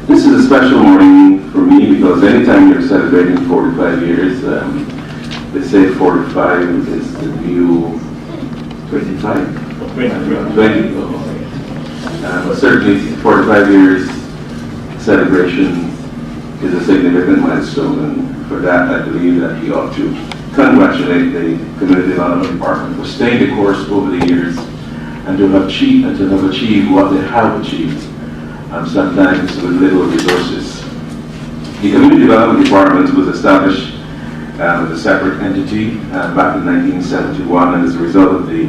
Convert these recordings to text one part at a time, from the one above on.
This is a special morning for me because anytime you're celebrating 45 years, they say 45 is the new 25? 20. But certainly 45 years celebration is a significant milestone, and for that I believe that we ought to congratulate the Community Development Department for staying the course over the years and to have achieved what they have achieved, sometimes with little resources. The Community Development Department was established as a separate entity back in 1971, and as a result of the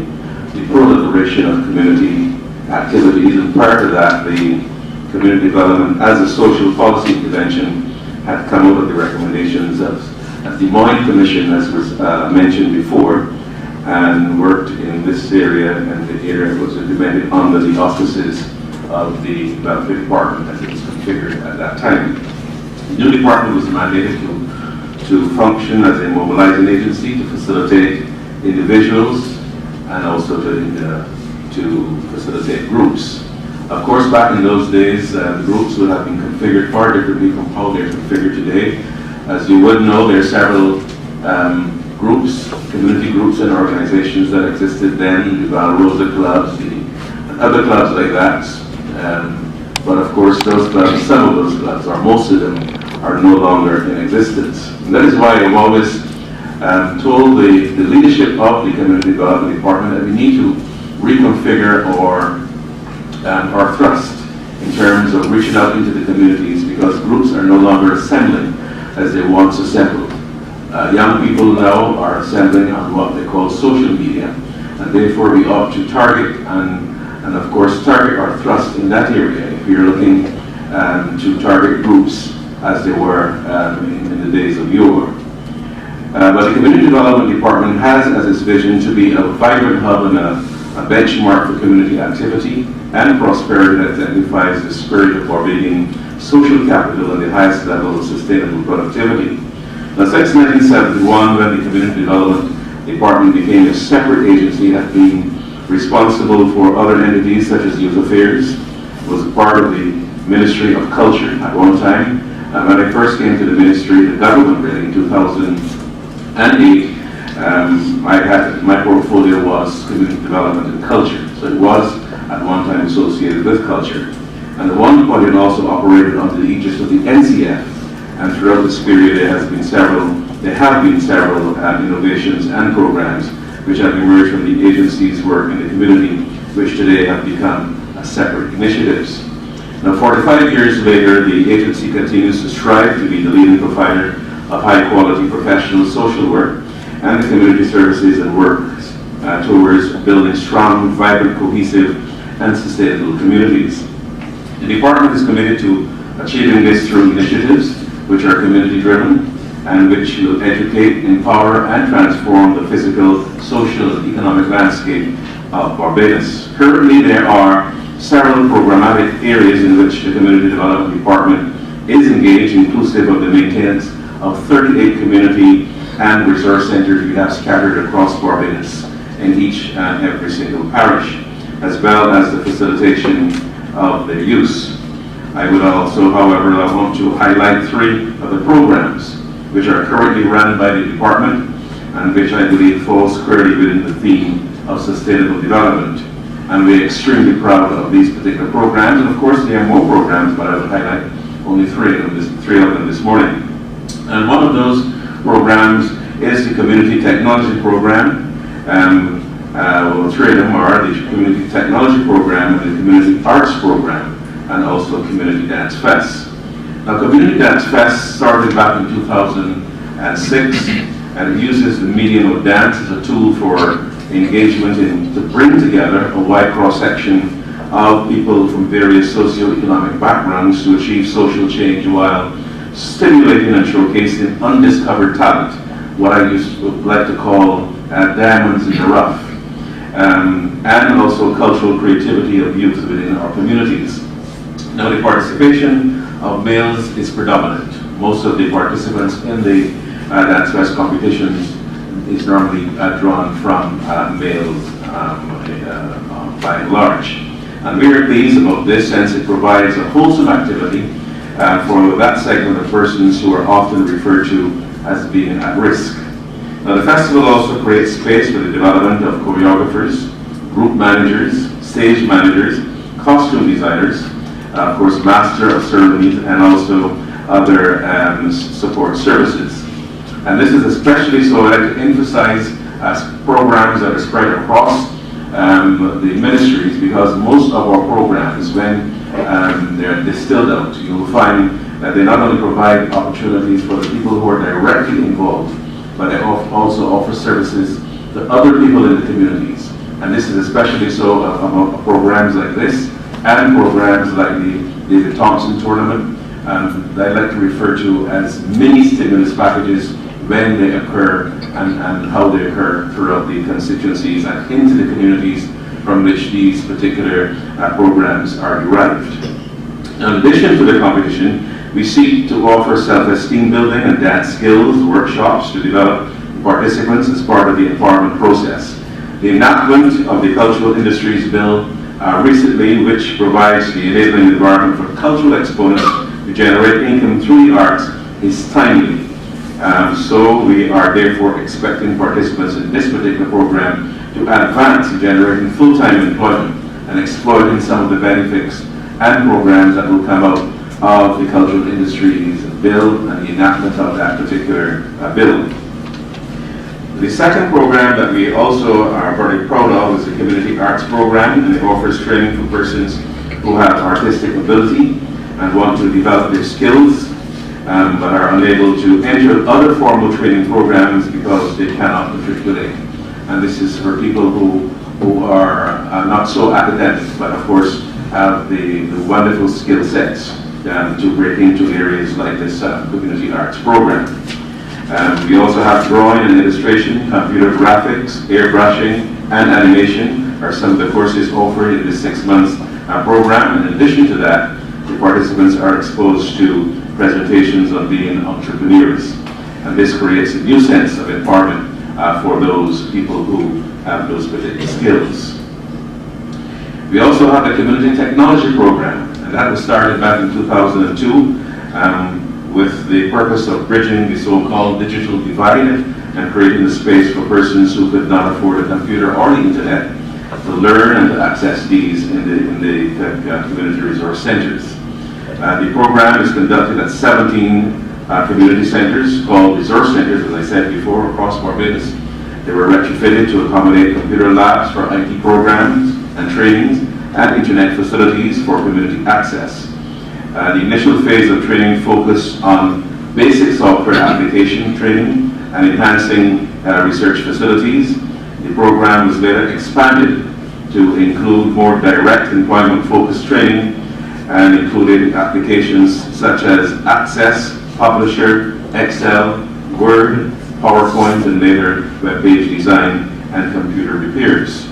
proliferation of community activities, and prior to that, the community development as a social policy intervention had come out of the recommendations of the Des Moines Commission, as was mentioned before, and worked in this area, and the area was implemented under the auspices of the Blackett department as it was configured at that time. The new department was mandated to function as a mobilizing agency to facilitate individuals and also to facilitate groups. Of course, back in those days, groups would have been configured far differently from how they're configured today. As you would know, there are several groups, community groups and organizations that existed then, the Val Rosa clubs, and other clubs like that. But of course, those clubs, some of those clubs, or most of them, are no longer in existence. And that is why I've always told the leadership of the Community Development Department that we need to reconfigure our thrust in terms of reaching out into the communities, because groups are no longer assembling as they once assembled. Young people now are assembling on what they call social media, and therefore we ought to target and of course target our thrust in that area if we are looking to target groups as they were in the days of yore. But the Community Development Department has as its vision to be a vibrant hub and a benchmark for community activity and prosperity that exemplifies the spirit of forbidding social capital and the highest level of sustainable productivity. Now, since 1971, when the Community Development Department became a separate agency, had been responsible for other entities such as youth affairs, was a part of the Ministry of Culture at one time. When I first came to the ministry, the government really, in 2008, my portfolio was community development and culture. So it was at one time associated with culture. And at one point it also operated under the aegis of the NCF. And throughout this period there have been several innovations and programs which have emerged from the agency's work in the community, which today have become separate initiatives. Now, 45 years later, the agency continues to strive to be the leading provider of high-quality professional social work and the community services and work towards building strong, vibrant, cohesive, and sustainable communities. The department is committed to achieving this through initiatives which are community-driven and which will educate, empower, and transform the physical, social, and economic landscape of Barbados. Currently, there are several programmatic areas in which the Community Development Department is engaged, inclusive of the maintenance of 38 community and resource centers we have scattered across Barbados in each and every single parish, as well as the facilitation of their use. I would also, however, I want to highlight 3 of the programs which are currently run by the department and which I believe fall squarely within the theme of sustainable development. And we're extremely proud of these particular programs. And of course, there are more programs, but I will highlight only 3 of them this morning. And one of those programs is the Community Technology Program. Well, 3 of them are the Community Technology Program and the Community Arts Program, and also Community Dance Fest. Now, Community Dance Fest started back in 2006, and it uses the medium of dance as a tool for engagement in to bring together a wide cross-section of people from various socio-economic backgrounds to achieve social change while stimulating and showcasing undiscovered talent, what I would like to call diamonds in the rough, and also cultural creativity of youth within our communities. Now, the participation of males is predominant. Most of the participants in the Dance Fest competitions is normally drawn from males by and large. And we are pleased about this since it provides a wholesome activity for that segment of persons who are often referred to as being at risk. Now, the festival also creates space for the development of choreographers, group managers, stage managers, costume designers, of course, master of ceremonies, and also other support services. And this is especially so I'd like to emphasize as programs that are spread across the ministries, because most of our programs, when they're distilled out, you will find that they not only provide opportunities for the people who are directly involved, but they also offer services to other people in the communities. And this is especially so of programs like this and programs like the David Thompson Tournament that I like to refer to as mini stimulus packages when they occur and how they occur throughout the constituencies and into the communities from which these particular programs are derived. Now, in addition to the competition, we seek to offer self-esteem building and dance skills workshops to develop participants as part of the empowerment process. The enactment of the Cultural Industries Bill recently, which provides the enabling environment for cultural exponents to generate income through the arts, is timely. So we are therefore expecting participants in this particular program to advance in generating full-time employment and exploiting some of the benefits and programs that will come out of the Cultural Industries Bill and the enactment of that particular bill. The second program that we also are very proud of is the Community Arts Program, and it offers training for persons who have artistic ability and want to develop their skills, but are unable to enter other formal training programs because they cannot matriculate. And this is for people who are not so academic, but of course have the wonderful skill sets to break into areas like this Community Arts Program. We also have drawing and illustration, computer graphics, airbrushing, and animation are some of the courses offered in this 6 months program. And in addition to that, the participants are exposed to presentations on being entrepreneurs. And this creates a new sense of empowerment for those people who have those particular skills. We also have the Community Technology Program, and that was started back in 2002 with the purpose of bridging the so-called digital divide and creating a space for persons who could not afford a computer or the internet to learn and to access these in the community resource centers. The program is conducted at 17 community centers called resource centers, as I said before, across Barbados. They were retrofitted to accommodate computer labs for IT programs and trainings and internet facilities for community access. The initial phase of training focused on basic software application training and enhancing research facilities. The program was later expanded to include more direct employment-focused training and included applications such as Access, Publisher, Excel, Word, PowerPoint, and later web page design and computer repairs.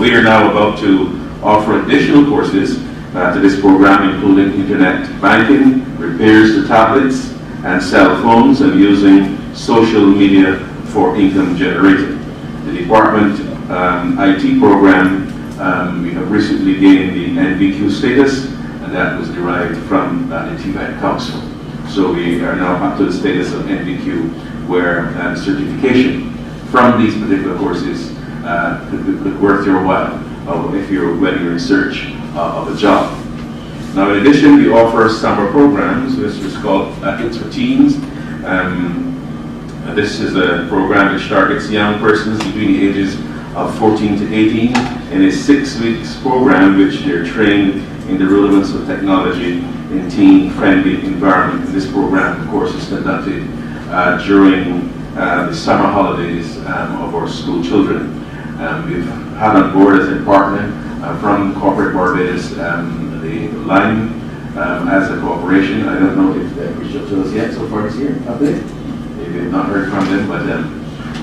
We are now about to offer additional courses to this program, including internet banking, repairs to tablets and cell phones, and using social media for income generating. The department IT program, we have recently gained the NVQ status, and that was derived from the TVET Council. So we are now up to the status of NVQ, where certification from these particular courses could worth your while if you're when you're in search of a job. Now, in addition, we offer summer programs. This is called It's for Teens. This is a program which targets young persons between the ages of 14 to 18 in a 6 weeks program which they're trained in the relevance of technology in teen-friendly environment. And this program, of course, is conducted during the summer holidays of our school children. We've had on board as a partner from Corporate Barbados the Line as a cooperation. I don't know if they've reached out to us yet so far this year, have they? Maybe we've not heard from them, but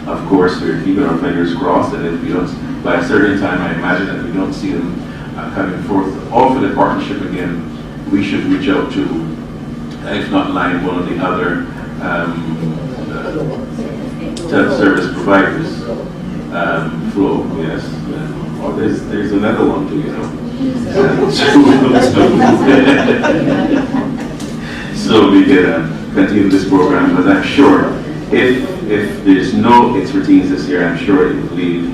of course we're keeping our fingers crossed, and if we don't, by a certain time I imagine that we don't see them coming forth offer the partnership again, we should reach out to, if not Line, one of the other service providers. Flow, yes. Or there's another one too, you know. so we can continue this program, but I'm sure if there's no expertise this year, I'm sure it will leave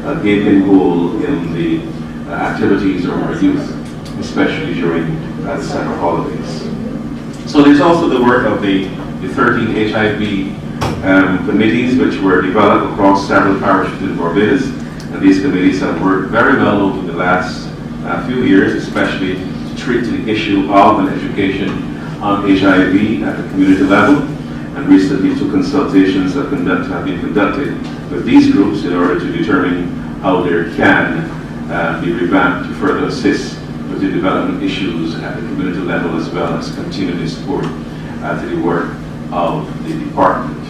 a gaping hole in the activities of our youth, especially during the summer holidays. So there's also the work of the 13 HIV committees which were developed across several parishes in Barbados, and these committees have worked very well over the last few years, especially to treat the issue of an education on HIV at the community level. And recently 2 consultations have been conducted with these groups in order to determine how there can be revamped to further assist with the development issues at the community level, as well as continuing support to the work of the department.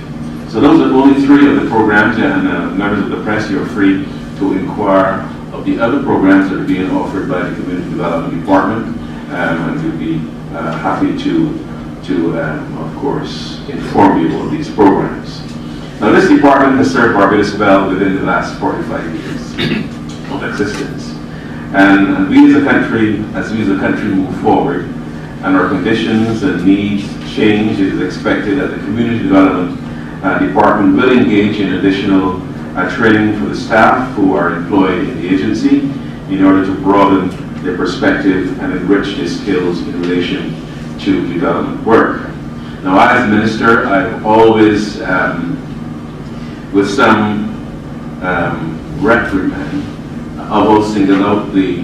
So those are only 3 of the programs, and members of the press, you're free to inquire of the other programs that are being offered by the Community Development Department, and we'll be happy to of course, inform you of these programs. Now, this department has served Barbados well within the last 45 years of existence. And we as a country move forward, and our conditions and needs change, it is expected that the Community Development Department will engage in additional training for the staff who are employed in the agency in order to broaden their perspective and enrich their skills in relation to development work. Now, as Minister, I've always, with some reprimand, I've always singled out the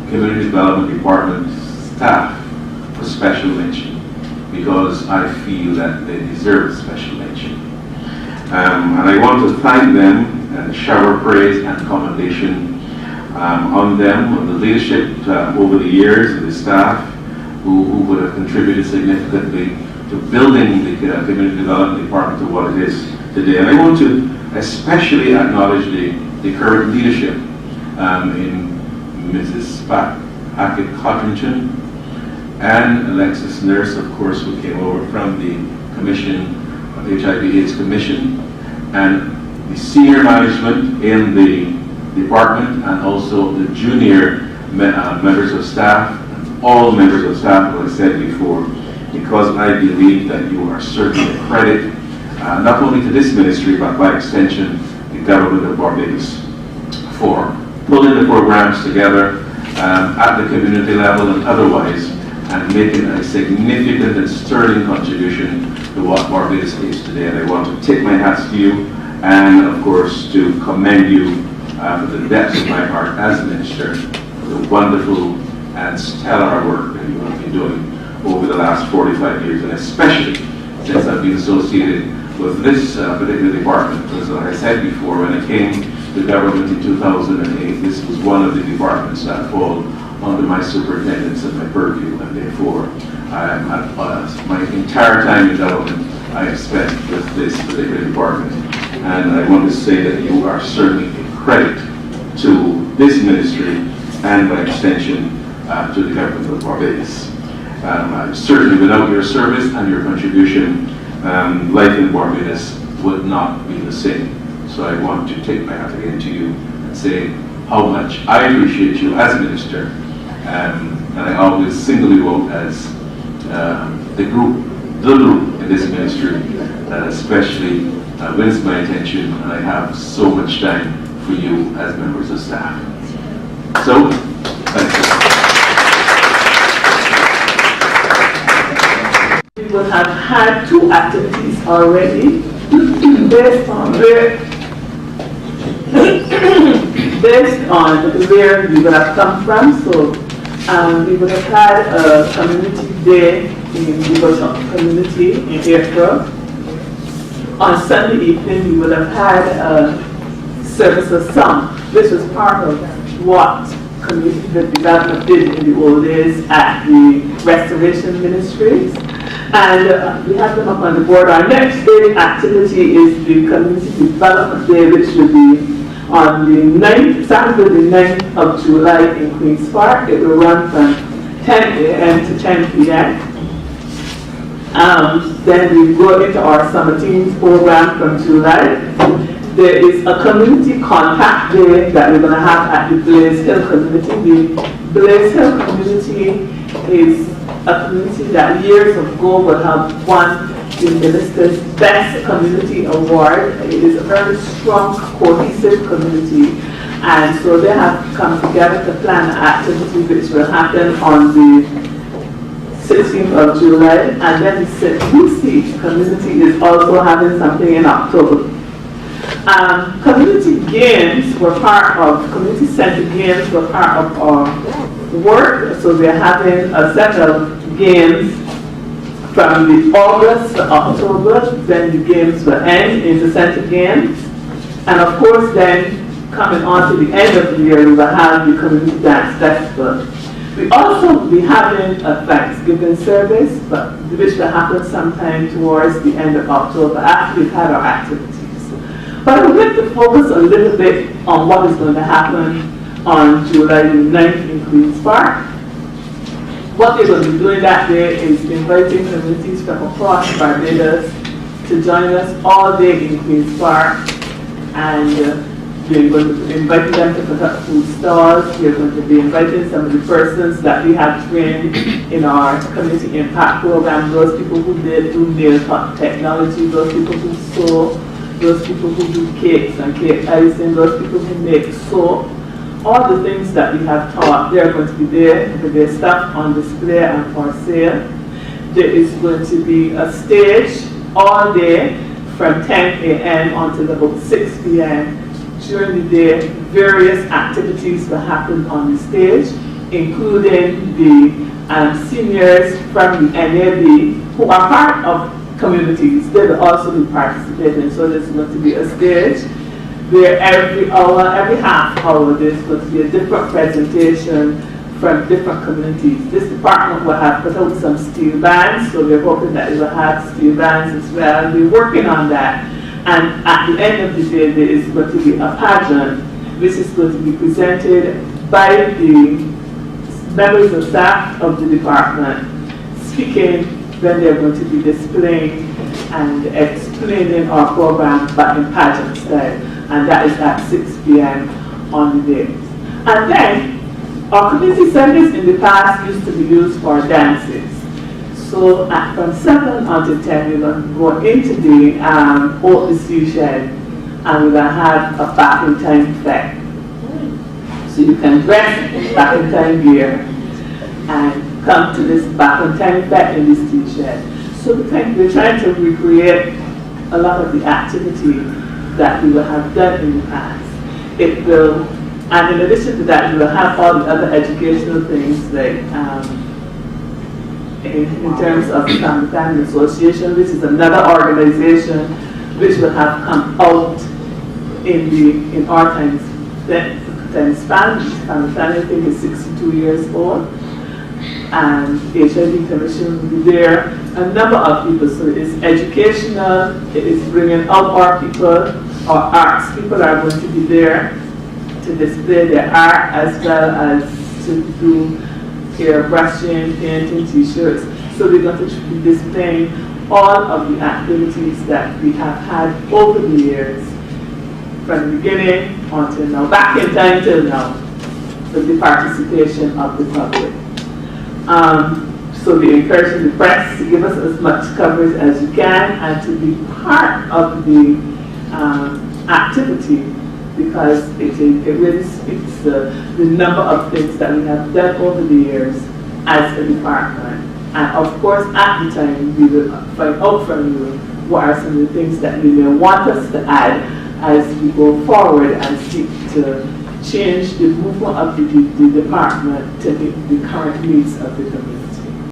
Community Development Department staff for special mention, because I feel that they deserve special mention. And I want to thank them and shower praise and commendation on them, on the leadership over the years, and the staff who would have contributed significantly to building the Community Development Department to what it is today. And I want to especially acknowledge the current leadership in Mrs. Hackett-Codrington and Alexis Nurse, of course, who came over from the Commission of HIV/AIDS Commission, and the senior management in the department, and also the junior members of staff, all members of staff, as I said before, because I believe that you are certainly a credit, not only to this ministry, but by extension, the government of Barbados, for pulling the programs together at the community level and otherwise, and making a significant and sterling contribution to what Barbados is today. And I want to tip my hats to you, and of course to commend you for the depths of my heart as a minister for the wonderful and stellar work that you have been doing over the last 45 years, and especially since I've been associated with this particular department. Because like I said before, when I came to government in 2008, this was one of the departments that fall under my superintendence and my purview, and therefore my entire time in government I have spent with this particular department. And I want to say that you are certainly a credit to this ministry and by extension to the government of Barbados. Certainly without your service and your contribution, life in Barbados would not be the same. So I want to take my hat again to you and say how much I appreciate you as minister, and I always single you out as the group in this ministry that especially wins my attention, and I have so much time for you as members of staff. So, thank you. We will have had 2 activities already based on where we would have come from. So we would have had a community day in the Bushel community in April. On Sunday evening, we would have had a service of song, which was part of what community development did in the old days at the Restoration Ministries. And we have them up on the board. Our next big activity is the Community Development Day, which will be on the 9th, Saturday the 9th of July in Queen's Park. It will run from 10 a.m. to 10 p.m. Then we go into our Summer Teens program from July. There is a community contact day that we're going to have at the Blaze Hill community. The Blaze Hill community is a community that years ago would have won the minister's Best Community Award. It is a very strong, cohesive community, and so they have come together to plan an activity which will happen on the 16th of July, and then the St. Lucie community is also having something in October. Community games were part of, community center games were part of our work, so we're having a set of games from the August to October. Then the games will end in the center games, and of course then coming on to the end of the year we will have the community dance festival. We also will be having a Thanksgiving service, but which will happen sometime towards the end of October after we've had our activities. But I would like to focus a little bit on what is going to happen on July the 9th in Queen's Park. What we're going to be doing that day is inviting communities from across Barbados to join us all day in Queen's Park, and we're going to be inviting them to put up food stalls. We're going to be inviting some of the persons that we have trained in our community impact program, those people who do nail technology, those people who sew, those people who do cakes and cake icing, those people who make soap. All the things that we have taught, they're going to be there with their stuff on display and for sale. There is going to be a stage all day from 10 a.m. until about 6 p.m. During the day, various activities will happen on the stage, including the seniors from the NAB who are part of communities. They will also be participating. So there's going to be a stage where every hour, every half hour, there's going to be a different presentation from different communities. This department will have put out some steel bands, so we're hoping that it will have steel bands as well. We're working on that. And at the end of the day, there is going to be a pageant, which is going to be presented by the members of staff of the department, speaking when they're going to be displaying and explaining our program, but in pageant style. And that is at 6 p.m. on the day. And then, our community centers in the past used to be used for dances. So from 7 until 10, we're going to go into the old shed, and we're going to have a back in time effect. So you can dress in back in time gear and come to this back in time effect in this T-shirt. So we're trying to recreate a lot of the activity that we will have done in the past. It will, and in addition to that, we will have all the other educational things like in terms of the Family Association, which is another organization which will have come out in our time span. Family Planning, I think, is 62 years old, and the HIV Commission will be there. A number of people, so it is educational, it is bringing out our people, our arts people are going to be there to display their art as well as to do airbrushing, painting, t-shirts. So we're going to be displaying all of the activities that we have had over the years, from the beginning until now, back in time till now, with the participation of the public. So we encourage the press to give us as much coverage as you can and to be part of the activity, because it really speaks the number of things that we have done over the years as a department. And of course, at the time, we will find out from you what are some of the things that you may want us to add as we go forward and seek to change the movement of the department to meet the current needs of the community.